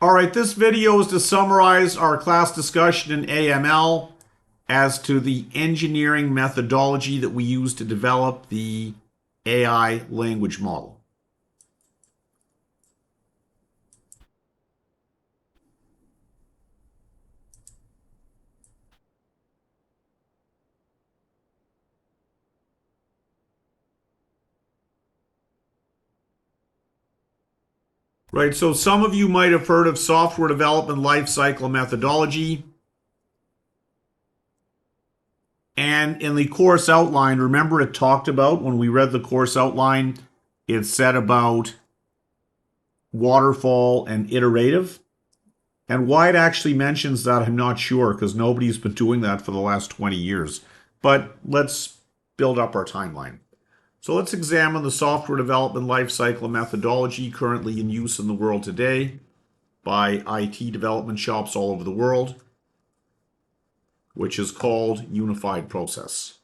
All right, this video is to summarize our class discussion in AML as to the engineering methodology that we use to develop the AI language model. Right, so some of you might have heard of software development lifecycle methodology. And in the course outline, remember it talked about, when we read the course outline, it said about waterfall and iterative. And why it actually mentions that, I'm not sure, because nobody's been doing that for the last 20 years. But let's build up our timeline. So let's examine the software development lifecycle methodology currently in use in the world today by IT development shops all over the world, which is called Unified Process.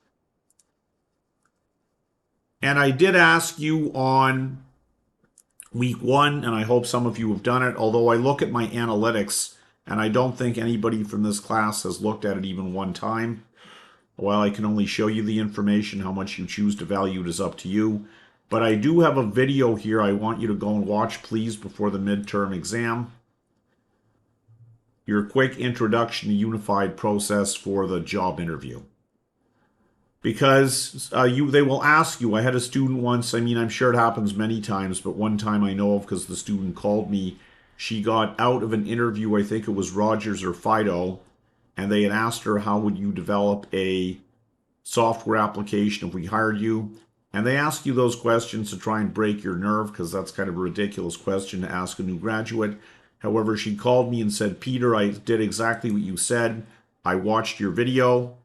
And I did ask you on week 1, and I hope some of you have done it, although I look at my analytics and I don't think anybody from this class has looked at it even one time. While I can only show you the information, how much you choose to value it is up to you. But I do have a video here I want you to go and watch, please, before the midterm exam. Your quick introduction to Unified Process for the job interview. Because they will ask you, I had a student once, I'm sure it happens many times, but one time I know of because the student called me. She got out of an interview, I think it was Rogers or Fido, and they had asked her, how would you develop a software application if we hired you? And they ask you those questions to try and break your nerve, because that's kind of a ridiculous question to ask a new graduate. However, she called me and said, Peter, I did exactly what you said. I watched your video,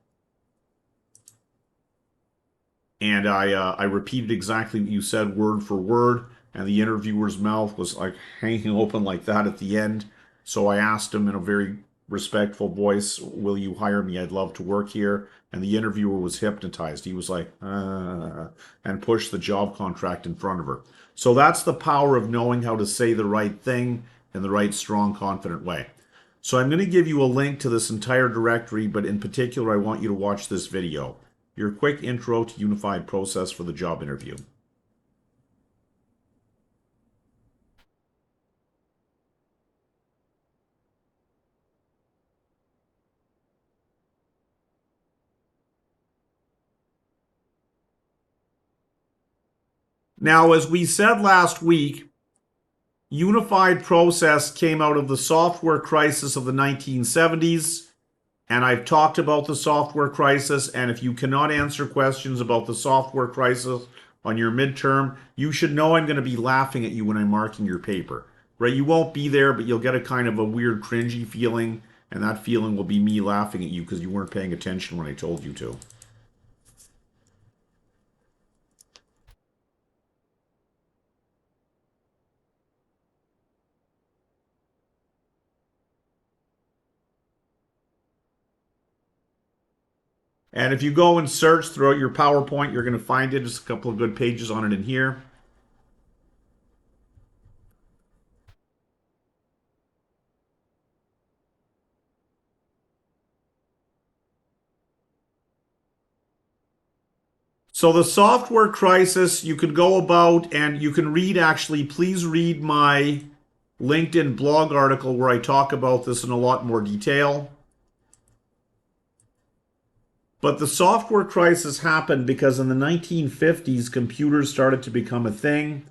and I repeated exactly what you said word for word, and the interviewer's mouth was like hanging open like that at the end. So I asked him in a very respectful voice, will you hire me? I'd love to work here. And the interviewer was hypnotized. He was like, and pushed the job contract in front of her. So that's the power of knowing how to say the right thing in the right, strong, confident way. So I'm going to give you a link to this entire directory, but in particular, I want you to watch this video. Your quick intro to Unified Process for the job interview. Now, as we said last week, Unified Process came out of the software crisis of the 1970s, and I've talked about the software crisis, and if you cannot answer questions about the software crisis on your midterm, you should know I'm going to be laughing at you when I'm marking your paper. Right? You won't be there, but you'll get a kind of a weird cringy feeling, and that feeling will be me laughing at you because you weren't paying attention when I told you to. And if you go and search throughout your PowerPoint, you're going to find it. There's a couple of good pages on it in here. So the software crisis, you can go about and you can read, actually, please read my LinkedIn blog article where I talk about this in a lot more detail. But the software crisis happened because in the 1950s, computers started to become a thing.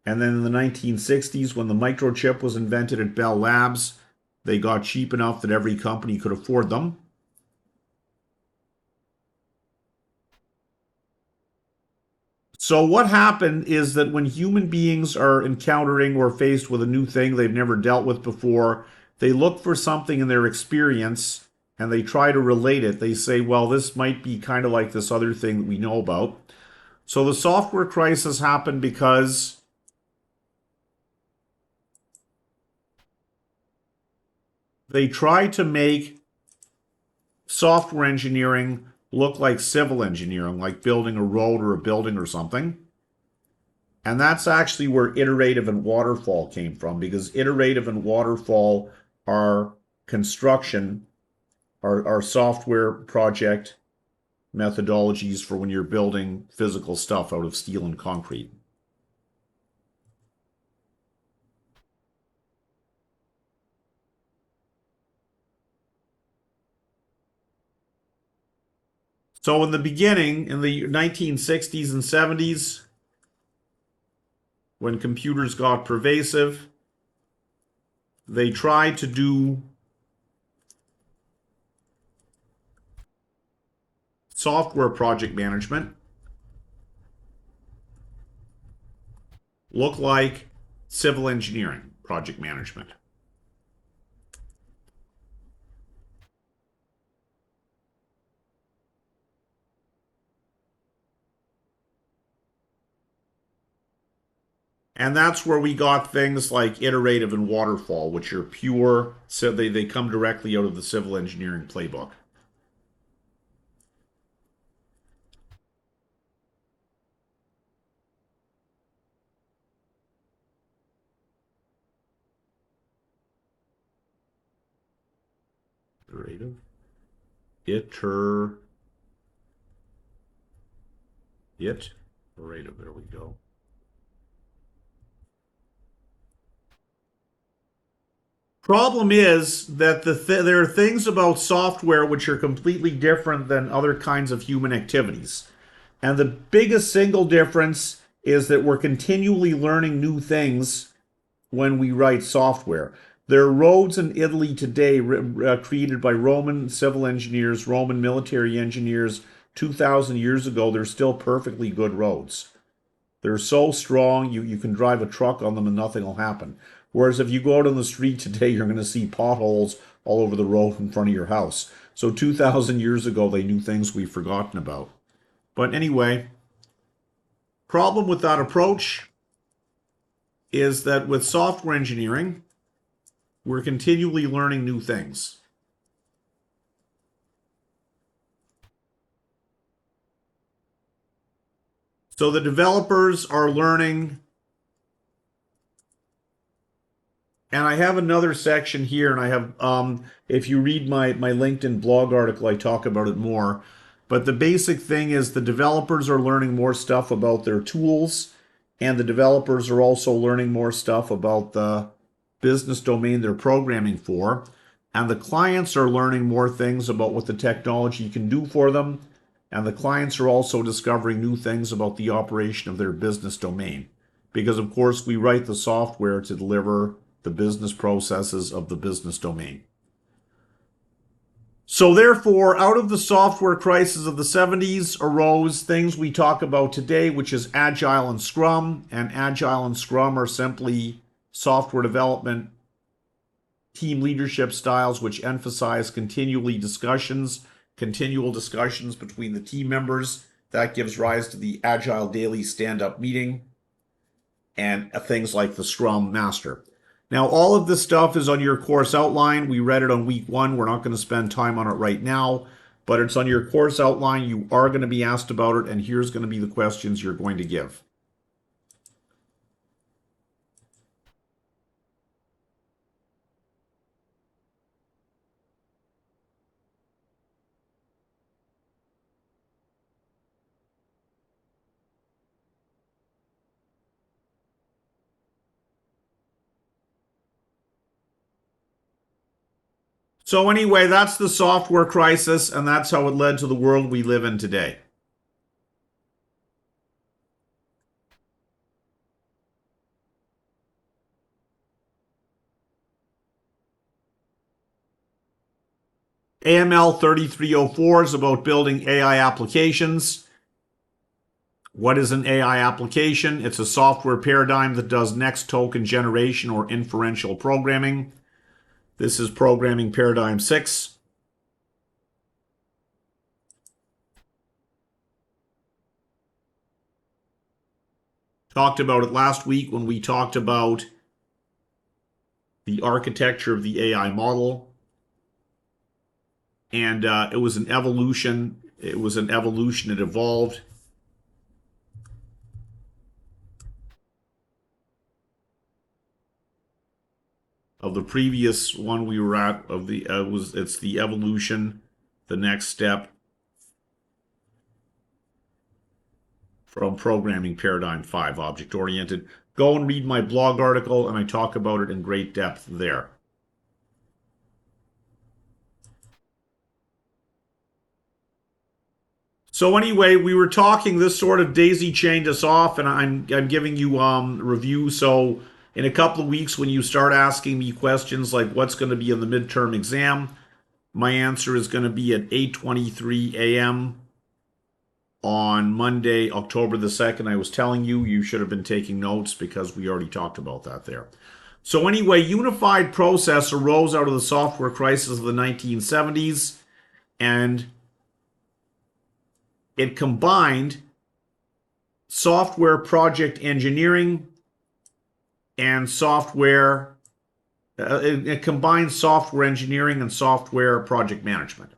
And then in the 1960s, when the microchip was invented at Bell Labs, they got cheap enough that every company could afford them. So what happened is that when human beings are encountering or faced with a new thing they've never dealt with before, they look for something in their experience and they try to relate it. They say, well, this might be kind of like this other thing that we know about. So the software crisis happened because they tried to make software engineering look like civil engineering, like building a road or a building or something. And that's actually where iterative and waterfall came from, because iterative and waterfall are construction, are software project methodologies for when you're building physical stuff out of steel and concrete. So in the beginning, in the 1960s and 70s, when computers got pervasive, they tried to do software project management look like civil engineering project management. And that's where we got things like iterative and waterfall, which are pure, so they come directly out of the civil engineering playbook. Iterative. Iterative. There we go. Problem is that there are things about software which are completely different than other kinds of human activities. And the biggest single difference is that we're continually learning new things when we write software. There are roads in Italy today created by Roman civil engineers, Roman military engineers 2,000 years ago. They're still perfectly good roads. They're so strong, you can drive a truck on them and nothing will happen. Whereas if you go out on the street today, you're going to see potholes all over the road in front of your house. So 2,000 years ago, they knew things we've forgotten about. But anyway, problem with that approach is that with software engineering, we're continually learning new things. So the developers are learning. And I have another section here, and I have, if you read my LinkedIn blog article, I talk about it more. But the basic thing is the developers are learning more stuff about their tools, and the developers are also learning more stuff about the business domain they're programming for. And the clients are learning more things about what the technology can do for them. And the clients are also discovering new things about the operation of their business domain. Because, of course, we write the software to deliver the business processes of the business domain. So therefore, out of the software crisis of the 70s arose things we talk about today, which is Agile and Scrum. And Agile and Scrum are simply software development team leadership styles which emphasize continual discussions between the team members. That gives rise to the Agile Daily Stand-Up Meeting and things like the Scrum Master. Now, all of this stuff is on your course outline. We read it on week 1. We're not going to spend time on it right now, but it's on your course outline. You are going to be asked about it, and here's going to be the questions you're going to give. So anyway, that's the software crisis, and that's how it led to the world we live in today. AML 3304 is about building AI applications. What is an AI application? It's a software paradigm that does next token generation or inferential programming. This is programming paradigm 6. Talked about it last week when we talked about the architecture of the AI model. And it was an evolution. It evolved. of the previous one we were at of the it's the evolution, the next step from Programming Paradigm 5, object oriented. Go and read my blog article, and I talk about it in great depth there. So anyway, we were talking. This sort of daisy chained us off, and I'm giving you review. So in a couple of weeks, when you start asking me questions like what's going to be in the midterm exam, my answer is going to be at 8:23 a.m. on Monday, October the 2nd. I was telling you, you should have been taking notes because we already talked about that there. So anyway, unified process arose out of the software crisis of the 1970s, and it combined software project engineering and software. It combines software engineering and software project management.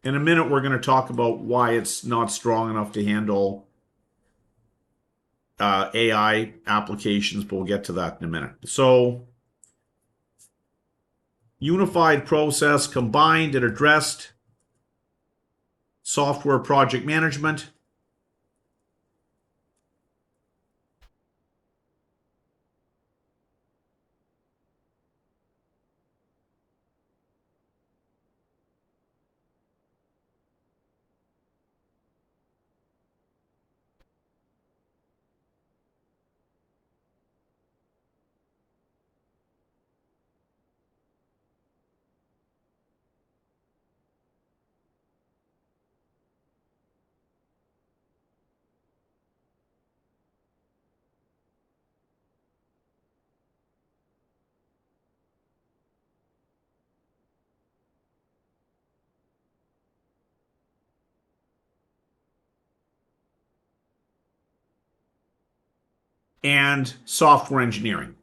In a minute, we're going to talk about why it's not strong enough to handle AI applications, but we'll get to that in a minute. So, unified process combined and addressed software project management, and software engineering.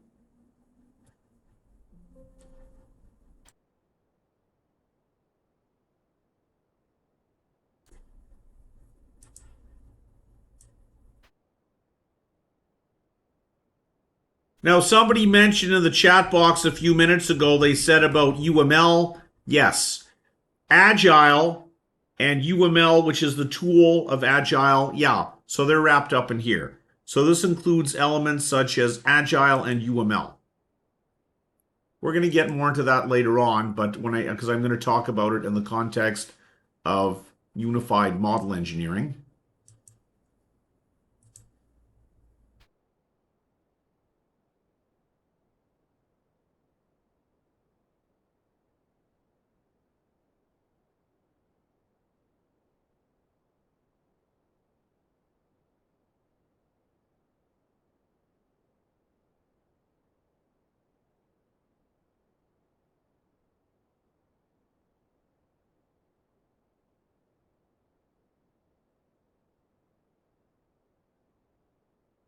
Now, somebody mentioned in the chat box a few minutes ago, they said about UML. Yes. Agile and UML, which is the tool of Agile, yeah. So they're wrapped up in here. So this includes elements such as Agile and UML. We're going to get more into that later on, but because I'm going to talk about it in the context of unified model engineering.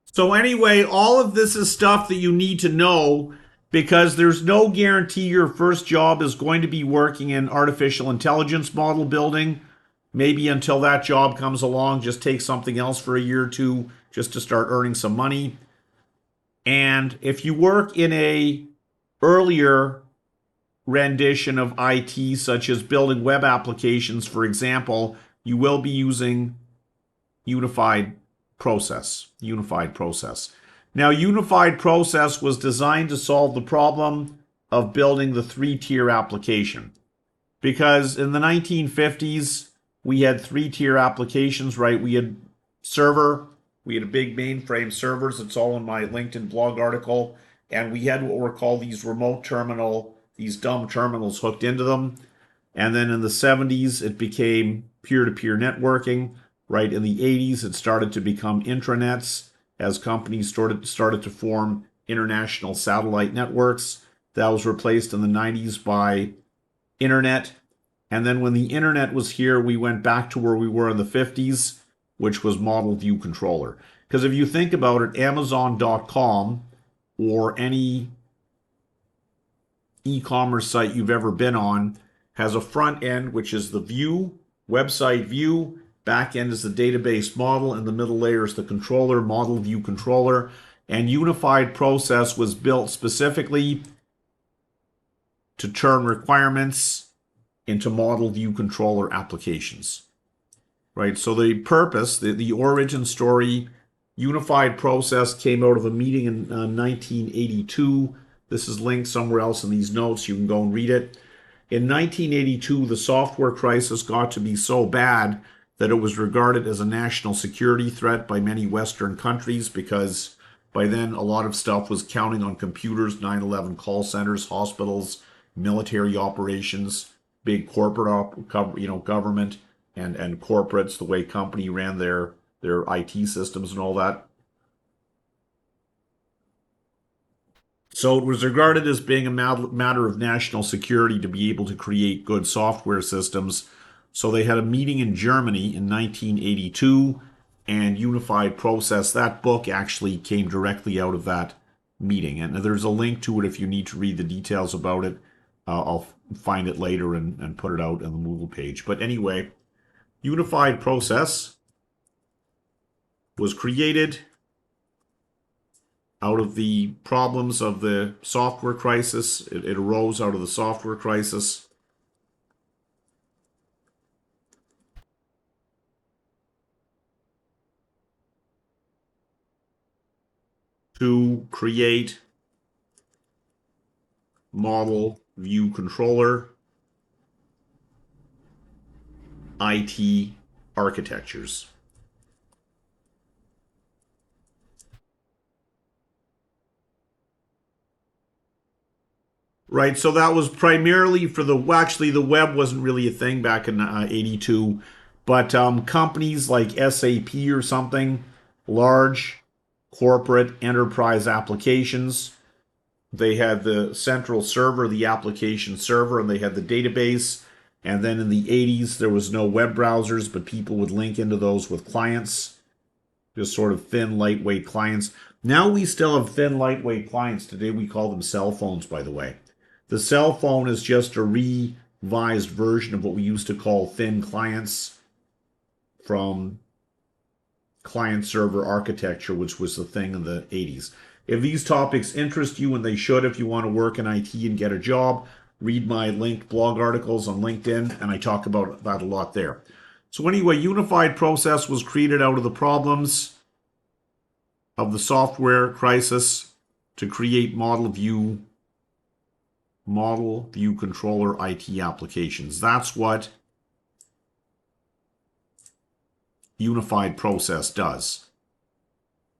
So anyway, all of this is stuff that you need to know because there's no guarantee your first job is going to be working in artificial intelligence model building. Maybe until that job comes along, just take something else for a year or two just to start earning some money. And if you work in a earlier rendition of IT, such as building web applications, for example, you will be using unified process. Now, unified process was designed to solve the problem of building the three-tier application. Because in the 1950s, we had three-tier applications, right? We had server, we had a big mainframe servers. It's all in my LinkedIn blog article. And we had what were called these remote terminal, these dumb terminals hooked into them. And then in the 70s, it became peer-to-peer networking. Right in the 80s, it started to become intranets as companies started to form international satellite networks. That was replaced in the 90s by internet. And then when the internet was here, we went back to where we were in the 50s, which was model view controller. Because if you think about it, Amazon.com or any e-commerce site you've ever been on has a front end, which is the view, website view. Back end is the database model, and the middle layer is the controller, model view controller. And Unified Process was built specifically to turn requirements into model view controller applications. Right? So the purpose, the origin story, Unified Process came out of a meeting in 1982. This is linked somewhere else in these notes. You can go and read it. In 1982, the software crisis got to be so bad that it was regarded as a national security threat by many Western countries, because by then a lot of stuff was counting on computers, 9/11 call centers, hospitals, military operations, big corporate government and corporates, the way company ran their IT systems and all that. So it was regarded as being a matter of national security to be able to create good software systems. So they had a meeting in Germany in 1982, and Unified Process, that book actually came directly out of that meeting. And there's a link to it if you need to read the details about it. I'll find it later and put it out on the Moodle page. But anyway, Unified Process was created out of the problems of the software crisis. It arose out of the software crisis. To create model view controller IT architectures. Right, so that was primarily for actually the web wasn't really a thing back in 82, but companies like SAP or something, large corporate enterprise applications, they had the central server, the application server, and they had the database. And then in the 80s, there was no web browsers, but people would link into those with clients, just sort of thin, lightweight clients. Now we still have thin, lightweight clients. Today we call them cell phones, by the way. The cell phone is just a revised version of what we used to call thin clients from client-server architecture, which was the thing in the 80s. If these topics interest you, and they should if you want to work in IT and get a job, read my linked blog articles on LinkedIn, and I talk about that a lot there. So anyway, Unified Process was created out of the problems of the software crisis to create model view controller IT applications. That's what Unified Process does.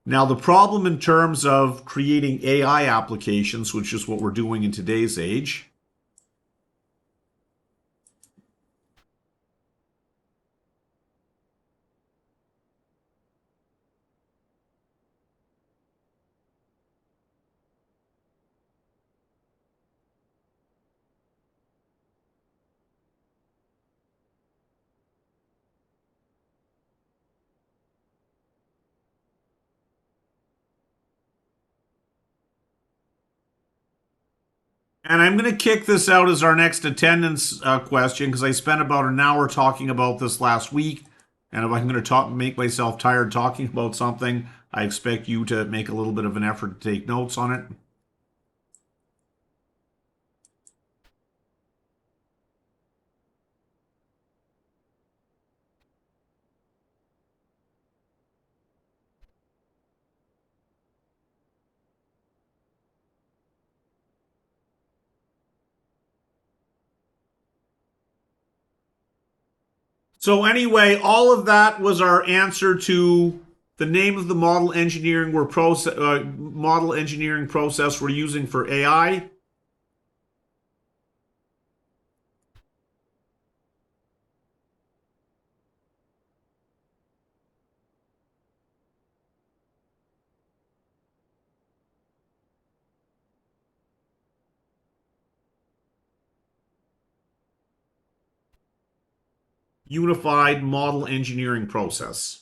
Now, the problem in terms of creating AI applications, which is what we're doing in today's age, and I'm going to kick this out as our next attendance question, because I spent about an hour talking about this last week. And if I'm going to make myself tired talking about something, I expect you to make a little bit of an effort to take notes on it. So anyway, all of that was our answer to the name of the model engineering process we're using for AI. Unified model engineering process.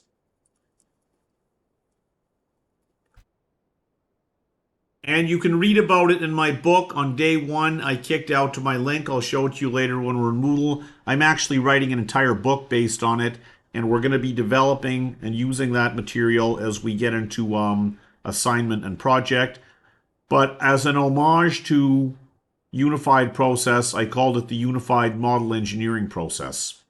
And you can read about it in my book on day one. I kicked out to my link. I'll show it to you later when we're in Moodle. I'm actually writing an entire book based on it, and we're going to be developing and using that material as we get into assignment and project. But as an homage to unified process, I called it the unified model engineering process.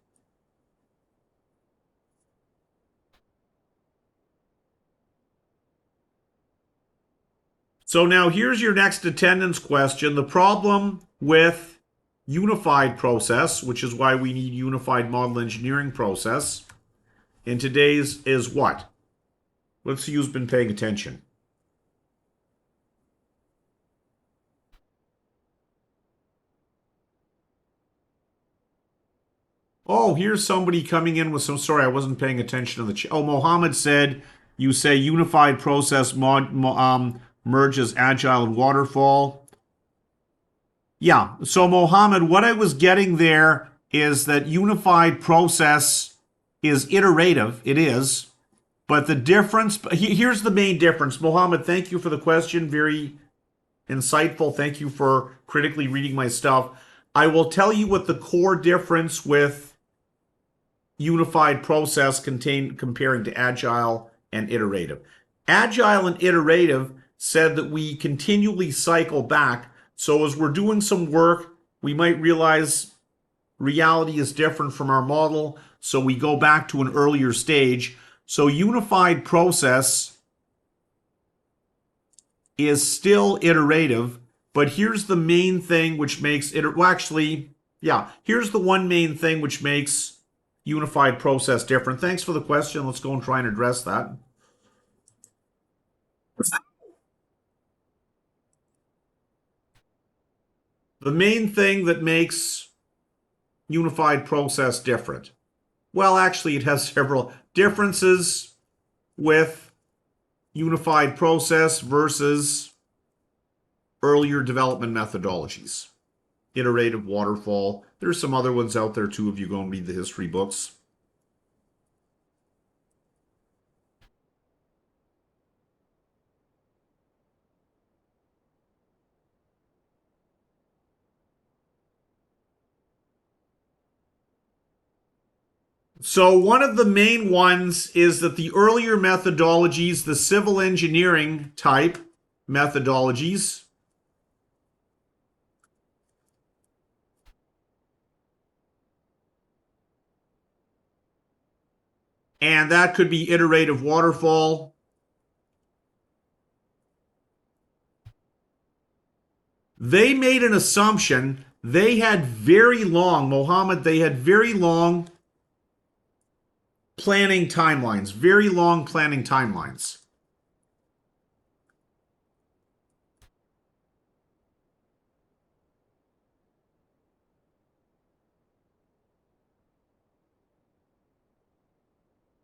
So now here's your next attendance question. The problem with unified process, which is why we need unified model engineering process, in today's is what? Let's see who's been paying attention. Oh, here's somebody coming in with some. Sorry, I wasn't paying attention to the chat. Oh, Mohammed said you say unified process merges agile and waterfall. Yeah. So Mohammed, what I was getting there is that unified process is iterative. It is, but the difference. Here's the main difference. Mohammed, thank you for the question. Very insightful. Thank you for critically reading my stuff. I will tell you what the core difference with unified process comparing to agile and iterative. Agile and iterative said that we continually cycle back. So as we're doing some work, we might realize reality is different from our model. So we go back to an earlier stage. So unified process is still iterative, but here's the main thing which makes it, well, actually, yeah, here's the one main thing which makes unified process different. Thanks for the question. Let's go and try and address that. The main thing that makes unified process different. Well, actually, it has several differences with unified process versus earlier development methodologies. Iterative, waterfall. There's some other ones out there too if you go and read the history books. So one of the main ones is that the earlier methodologies, the civil engineering type methodologies, and that could be iterative waterfall. They made an assumption. They had very long, Mohammed, they had very long planning timelines, very long planning timelines.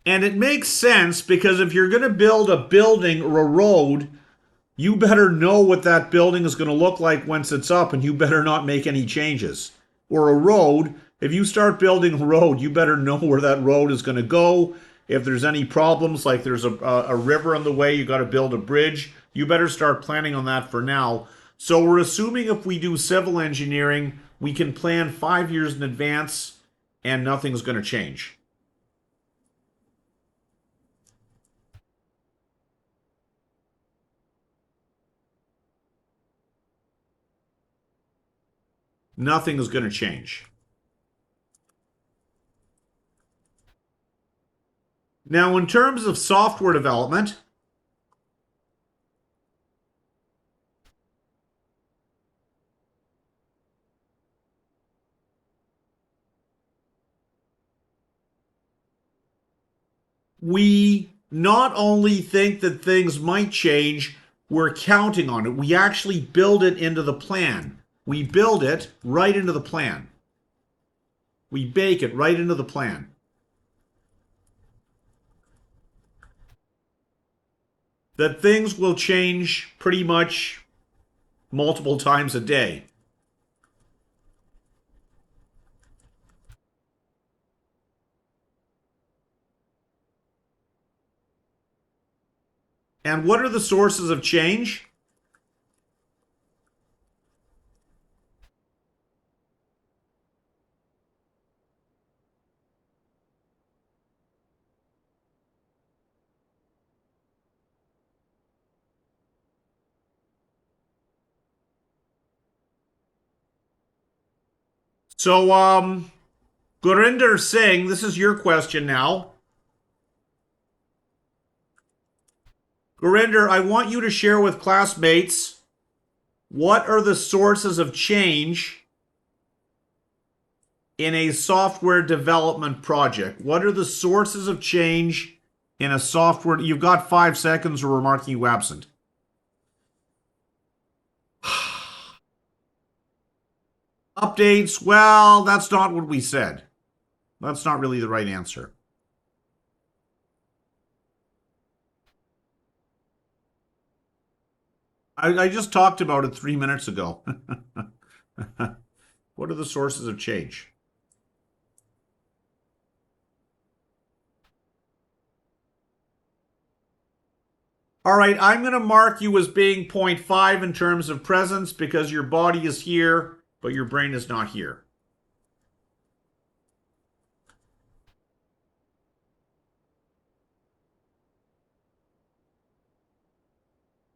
And it makes sense because if you're going to build a building or a road, you better know what that building is going to look like once it's up, and you better not make any changes. Or a road, if you start building a road, you better know where that road is going to go. If there's any problems, like there's a river in the way, you got to build a bridge, you better start planning on that for now. So we're assuming if we do civil engineering, we can plan 5 years in advance and nothing's going to change. Nothing is going to change. Now, in terms of software development, we not only think that things might change, we're counting on it. We actually build it into the plan. We build it right into the plan. We bake it right into the plan. That things will change pretty much multiple times a day. And what are the sources of change? So, Gurinder Singh, this is your question now. Gurinder, I want you to share with classmates what are the sources of change in a software development project? What are the sources of change in a software? You've got 5 seconds or we're marking you absent. Updates, well, that's not what we said. That's not really the right answer. I just talked about it 3 minutes ago. What are the sources of change? All right, I'm going to mark you as being 0.5 in terms of presence because your body is here, but your brain is not here.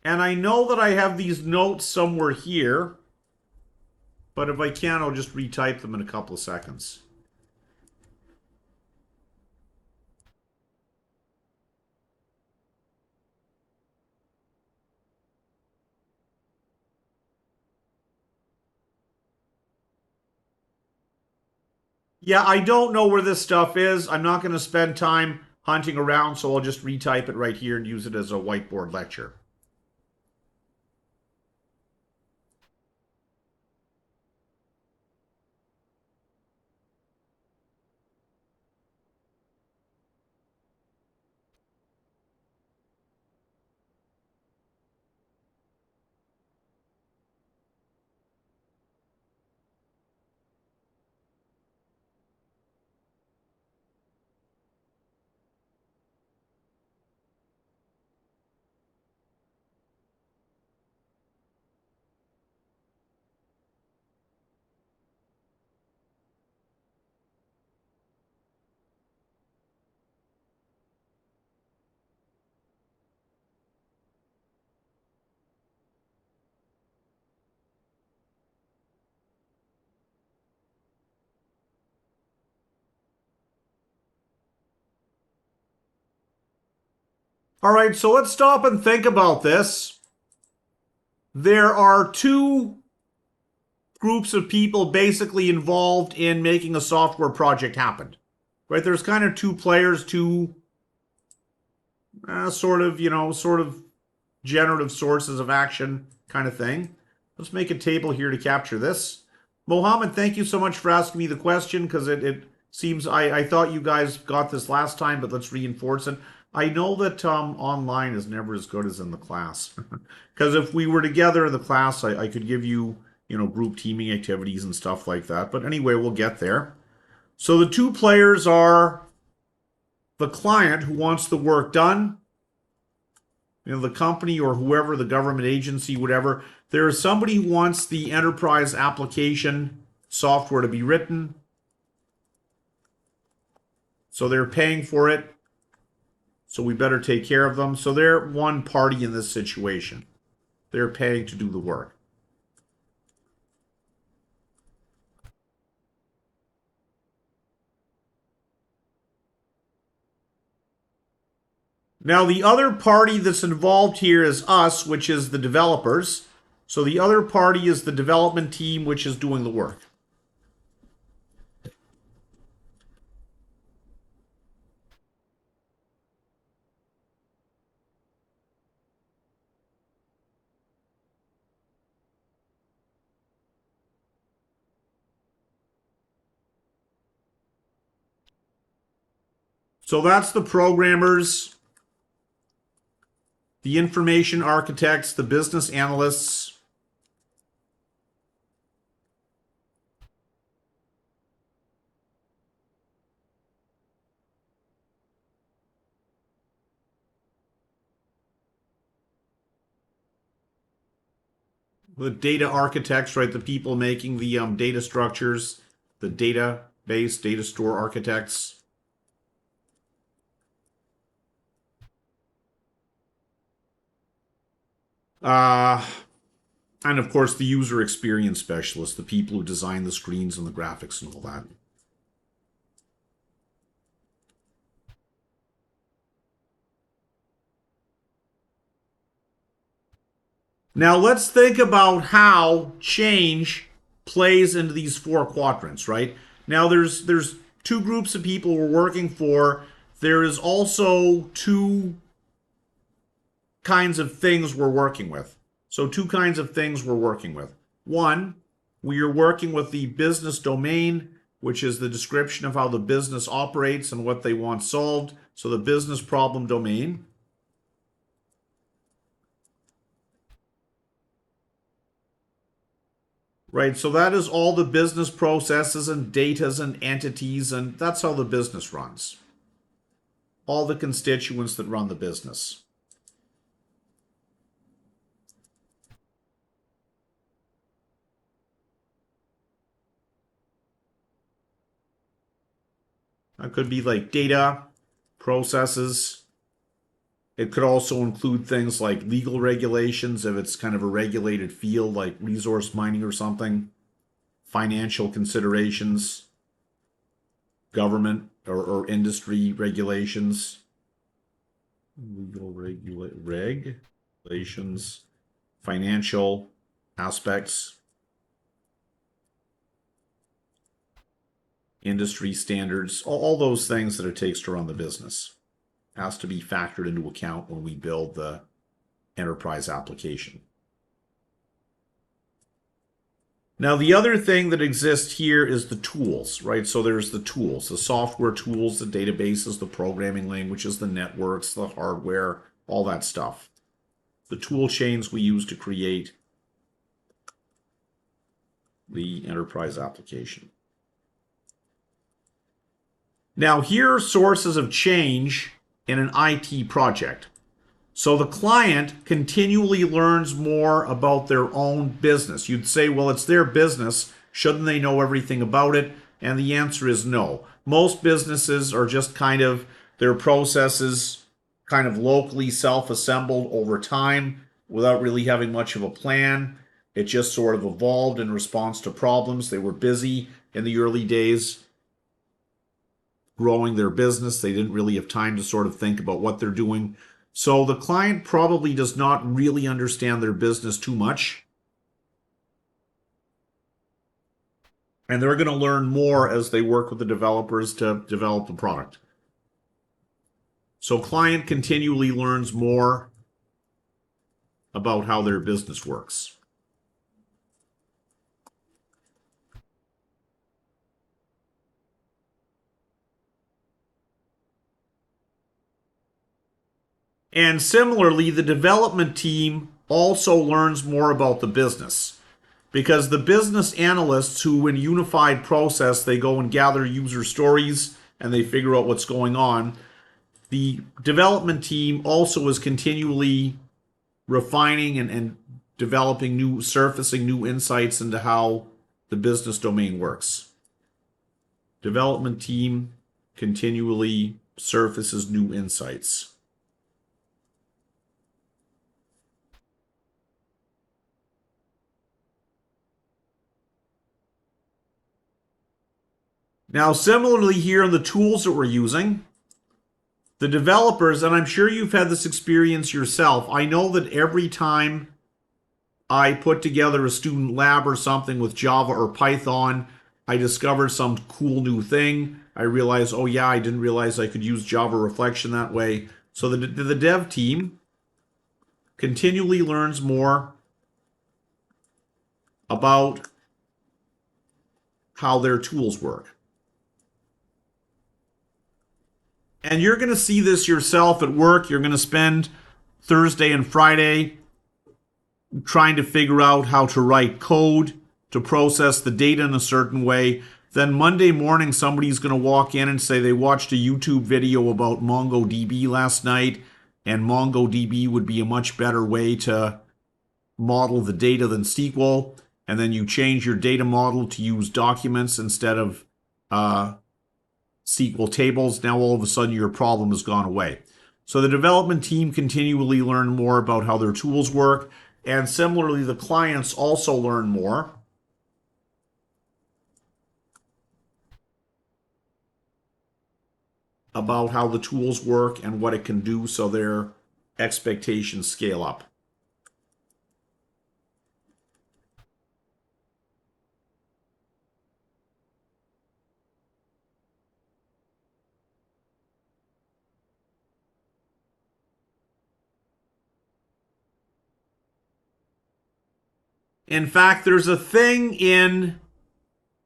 And I know that I have these notes somewhere here, but if I can, I'll just retype them in a couple of seconds. Yeah, I don't know where this stuff is. I'm not going to spend time hunting around, so I'll just retype it right here and use it as a whiteboard lecture. All right, so let's stop and think about this. There are two groups of people basically involved in making a software project happen. Right? There's kind of two players, two sort of generative sources of action kind of thing. Let's make a table here to capture this. Mohammed, thank you so much for asking me the question because it seems I thought you guys got this last time, but let's reinforce it. I know that online is never as good as in the class because if we were together in the class, I could give you group teaming activities and stuff like that. But anyway, we'll get there. So the two players are the client who wants the work done, the company or whoever, the government agency, whatever. There is somebody who wants the enterprise application software to be written. So they're paying for it. So we better take care of them. So they're one party in this situation. They're paying to do the work. Now, the other party that's involved here is us, which is the developers. So the other party is the development team, which is doing the work. So that's the programmers, the information architects, the business analysts. The data architects, right? The people making the data structures, the database, data store architects. Uh, And of course, the user experience specialist, the people who design the screens and the graphics and all that. Now let's think about how change plays into these four quadrants, right? Now there's two groups of people we're working for. There is also two kinds of things we're working with. So two kinds of things we're working with. One, we are working with the business domain, which is the description of how the business operates and what they want solved. So the business problem domain. Right, so that is all the business processes and datas and entities, and that's how the business runs. All the constituents that run the business. That could be like data, processes. It could also include things like legal regulations if it's kind of a regulated field like resource mining or something, financial considerations, government or industry regulations, legal regulations, financial aspects, industry standards, all those things that it takes to run the business has to be factored into account when we build the enterprise application. Now, the other thing that exists here is the tools, right? So there's the tools, the software tools, the databases, the programming languages, the networks, the hardware, all that stuff. The tool chains we use to create the enterprise application. Now, here are sources of change in an IT project. So the client continually learns more about their own business. You'd say, well, it's their business. Shouldn't they know everything about it? And the answer is no. Most businesses are just kind of their processes kind of locally self-assembled over time without really having much of a plan. It just sort of evolved in response to problems. They were busy in the early days growing their business. They didn't really have time to sort of think about what they're doing. So the client probably does not really understand their business too much. And they're going to learn more as they work with the developers to develop the product. So client continually learns more about how their business works. And similarly, the development team also learns more about the business because the business analysts who in unified process, they go and gather user stories and they figure out what's going on. The development team also is continually refining and developing surfacing new insights into how the business domain works. Development team continually surfaces new insights. Now, similarly here in the tools that we're using, the developers, and I'm sure you've had this experience yourself, I know that every time I put together a student lab or something with Java or Python, I discovered some cool new thing. I realized, oh yeah, I didn't realize I could use Java Reflection that way. So the dev team continually learns more about how their tools work. And you're going to see this yourself at work. You're going to spend Thursday and Friday trying to figure out how to write code to process the data in a certain way. Then Monday morning, somebody's going to walk in and say they watched a YouTube video about MongoDB last night, and MongoDB would be a much better way to model the data than SQL. And then you change your data model to use documents instead of SQL tables. Now all of a sudden your problem has gone away. So the development team continually learn more about how their tools work. And similarly, the clients also learn more. About how the tools work and what it can do, so their expectations scale up. In fact, there's a thing in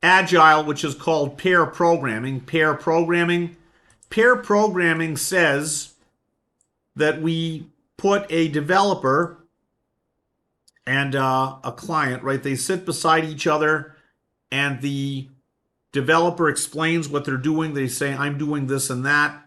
Agile which is called pair programming. Pair programming says that we put a developer and a client, right? They sit beside each other, and the developer explains what they're doing. They say, I'm doing this and that.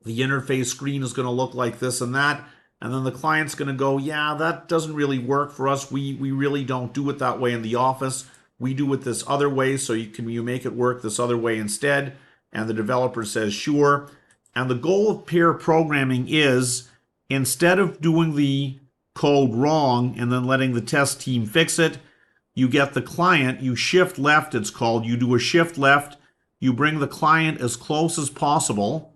The interface screen is going to look like this and that. And then the client's going to go, yeah, that doesn't really work for us. We really don't do it that way in the office. We do it this other way, so you make it work this other way instead? And the developer says, sure. And the goal of pair programming is, instead of doing the code wrong and then letting the test team fix it, you get the client, you shift left, it's called. You do a shift left, you bring the client as close as possible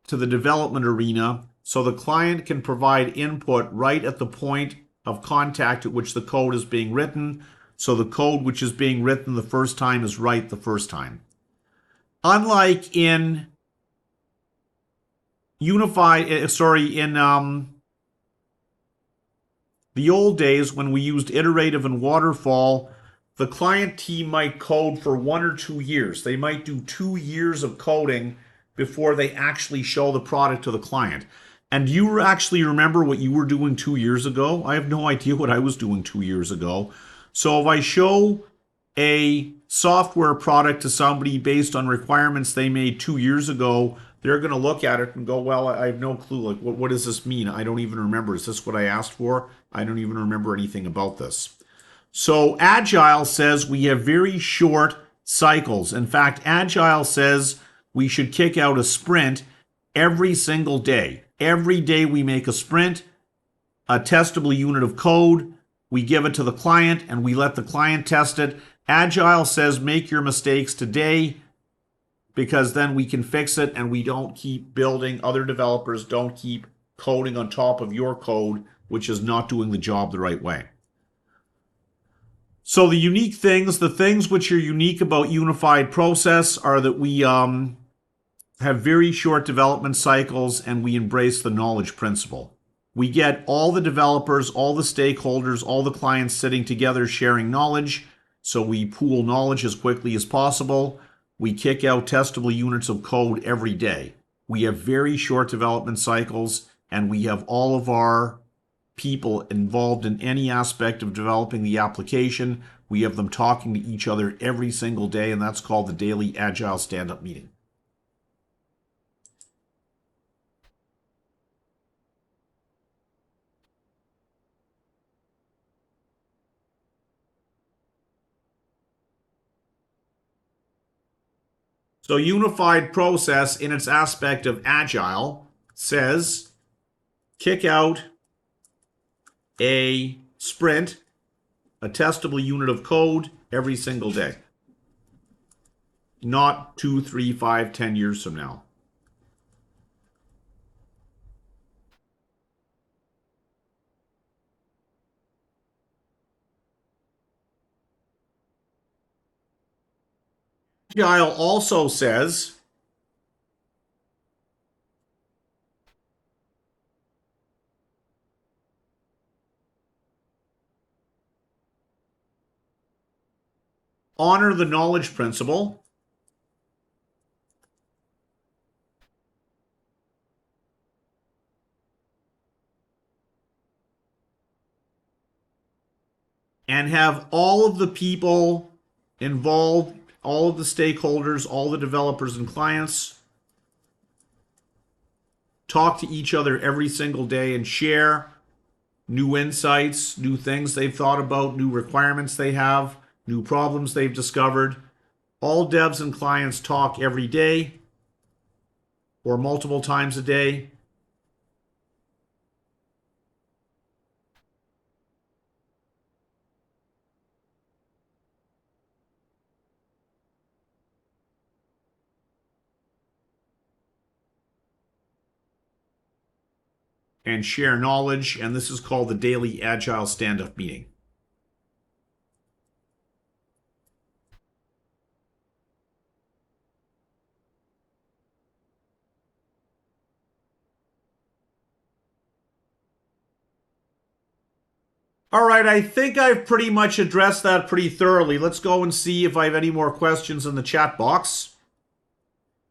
to the development arena, so the client can provide input right at the point of contact at which the code is being written, so the code which is being written the first time is right the first time. Unlike in the old days when we used iterative and waterfall, the client team might code for 1 or 2 years. They might do 2 years of coding before they actually show the product to the client. And do you actually remember what you were doing 2 years ago? I have no idea what I was doing 2 years ago. So if I show a software product to somebody based on requirements they made 2 years ago, they're going to look at it and go, well, I have no clue. Like, what does this mean? I don't even remember. Is this what I asked for? I don't even remember anything about this. So Agile says we have very short cycles. In fact, Agile says we should kick out a sprint every single day. Every day we make a sprint, a testable unit of code, we give it to the client, and we let the client test it. Agile says make your mistakes today, because then we can fix it and we don't keep building. Other developers don't keep coding on top of your code, which is not doing the job the right way. So the unique things, the things which are unique about Unified Process, are that we have very short development cycles, and we embrace the knowledge principle. We get all the developers, all the stakeholders, all the clients sitting together sharing knowledge, so we pool knowledge as quickly as possible. We kick out testable units of code every day. We have very short development cycles, and we have all of our people involved in any aspect of developing the application. We have them talking to each other every single day, and that's called the daily Agile stand-up meeting. So Unified Process, in its aspect of Agile, says kick out a sprint, a testable unit of code, every single day. Not 2, 3, 5, 10 years from now. Agile also says honor the knowledge principle. And have all of the people involved, all of the stakeholders, all the developers and clients talk to each other every single day and share new insights, new things they've thought about, new requirements they have, new problems they've discovered. All devs and clients talk every day or multiple times a day. and share knowledge. And this is called the Daily Agile Stand-Up Meeting. All right, I think I've pretty much addressed that pretty thoroughly. Let's go and see if I have any more questions in the chat box.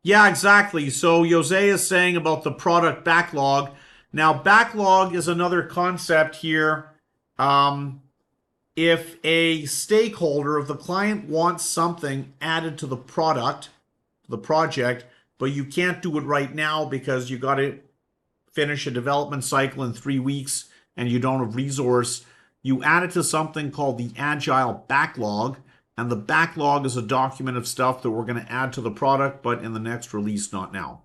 Yeah, exactly. So Jose is saying about the product backlog. Now, backlog is another concept here. If a stakeholder, if the client wants something added to the product, the project, but you can't do it right now because you got to finish a development cycle in 3 weeks and you don't have resource, you add it to something called the Agile Backlog, and the backlog is a document of stuff that we're going to add to the product, but in the next release, not now.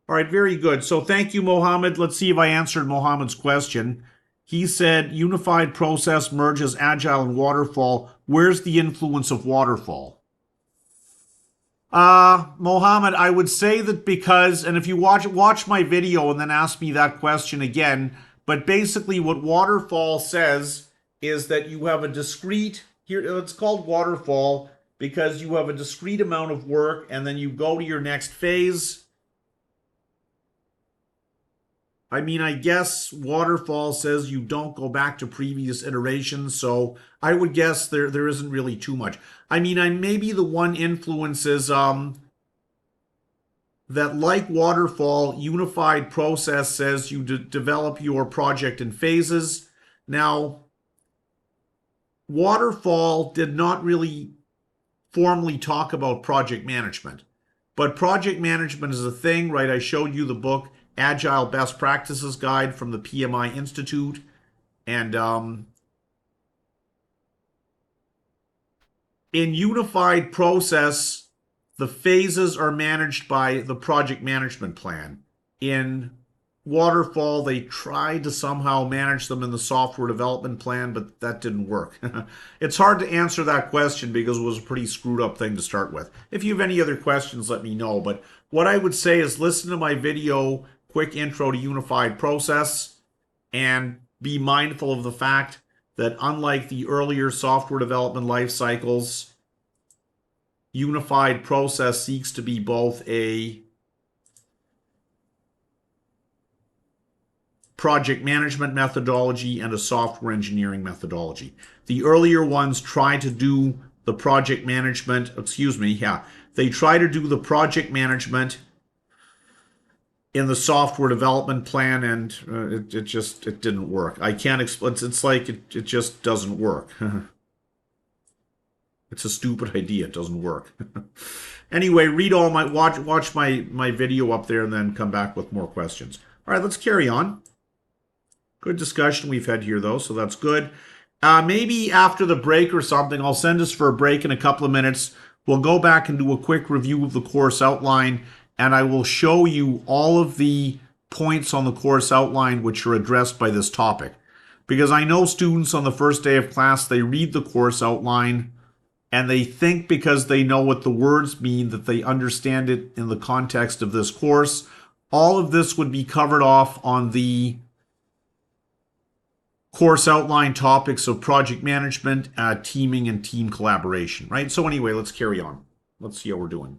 All right, very good. So thank you, Mohammed. Let's see if I answered Mohammed's question. He said, unified process merges Agile and Waterfall. Where's the influence of Waterfall? Mohammed, I would say that because, and if you watch my video and then ask me that question again, but basically what Waterfall says is that you have a discrete, here it's called Waterfall because you have a discrete amount of work and then you go to your next phase. I mean, I guess Waterfall says you don't go back to previous iterations, so I would guess there isn't really too much. I mean, maybe the one influence is that like Waterfall, unified process says you develop your project in phases. Now, Waterfall did not really formally talk about project management, but project management is a thing, right? I showed you the book Agile Best Practices Guide from the PMI Institute, and in unified process, the phases are managed by the project management plan. In Waterfall, they tried to somehow manage them in the software development plan, but that didn't work. It's hard to answer that question because it was a pretty screwed up thing to start with. If you have any other questions, let me know. But what I would say is listen to my video, Quick Intro to Unified Process, and be mindful of the fact that unlike the earlier software development life cycles, unified process seeks to be both a project management methodology and a software engineering methodology. The earlier ones try to do the project management, they try to do the project management in the software development plan, and it didn't work. I can't explain. It's like it just doesn't work. It's a stupid idea. It doesn't work. Anyway, read all my watch my video up there, and then come back with more questions. All right, let's carry on. Good discussion we've had here, though, so that's good. Maybe after the break or something, I'll send us for a break in a couple of minutes. We'll go back and do a quick review of the course outline, and I will show you all of the points on the course outline which are addressed by this topic. Because I know students on the first day of class, they read the course outline, and they think because they know what the words mean that they understand it in the context of this course. All of this would be covered off on the course outline topics of project management, teaming, and team collaboration, right? So anyway, let's carry on. Let's see how we're doing.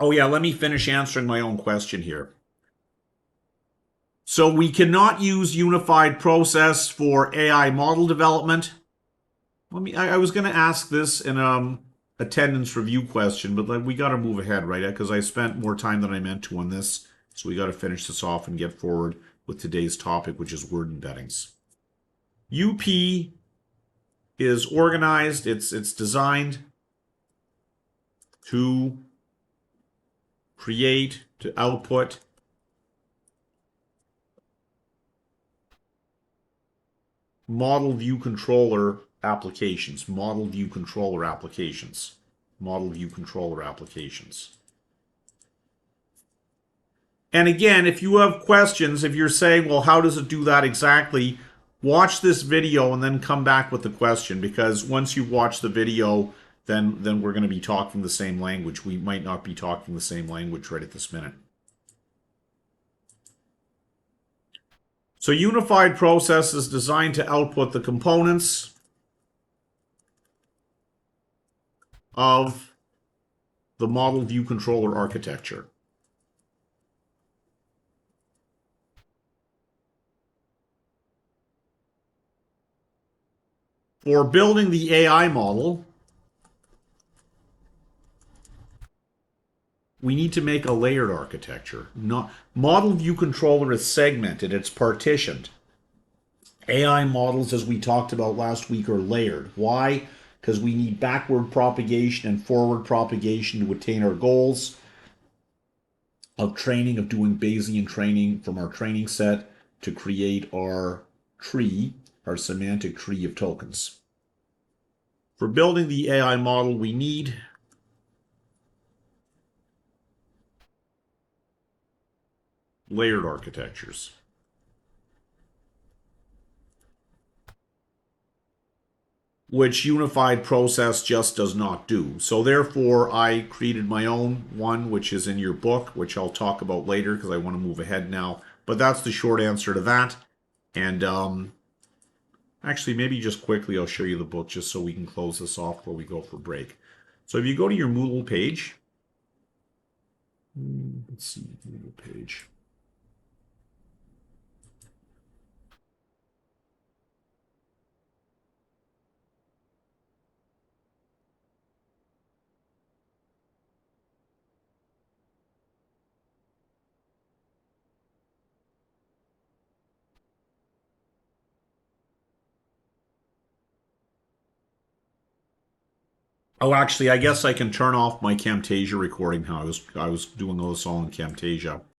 Oh yeah, let me finish answering my own question here. So we cannot use unified process for AI model development. I was going to ask this in attendance review question, but we got to move ahead, right? Because I spent more time than I meant to on this. So we got to finish this off and get forward with today's topic, which is word embeddings. UP is organized. It's designed to create, to output model view controller applications, model view controller applications, model view controller applications. And again, if you have questions, if you're saying, well, how does it do that exactly? Watch this video and then come back with the question, because once you watch the video, then we're going to be talking the same language. We might not be talking the same language right at this minute. So unified process is designed to output the components of the model view controller architecture. For building the AI model, we need to make a layered architecture. Model view controller is segmented, it's partitioned. AI models, as we talked about last week, are layered. Why? Because we need backward propagation and forward propagation to attain our goals of training, of doing Bayesian training from our training set to create our tree, our semantic tree of tokens. For building the AI model, we need layered architectures, which unified process just does not do. So therefore, I created my own one, which is in your book, which I'll talk about later because I want to move ahead now. But that's the short answer to that. And actually, maybe just quickly, I'll show you the book just so we can close this off before we go for break. So if you go to your Moodle page, let's see, Moodle page. Oh, actually, I guess I can turn off my Camtasia recording now. I was doing all this all in Camtasia.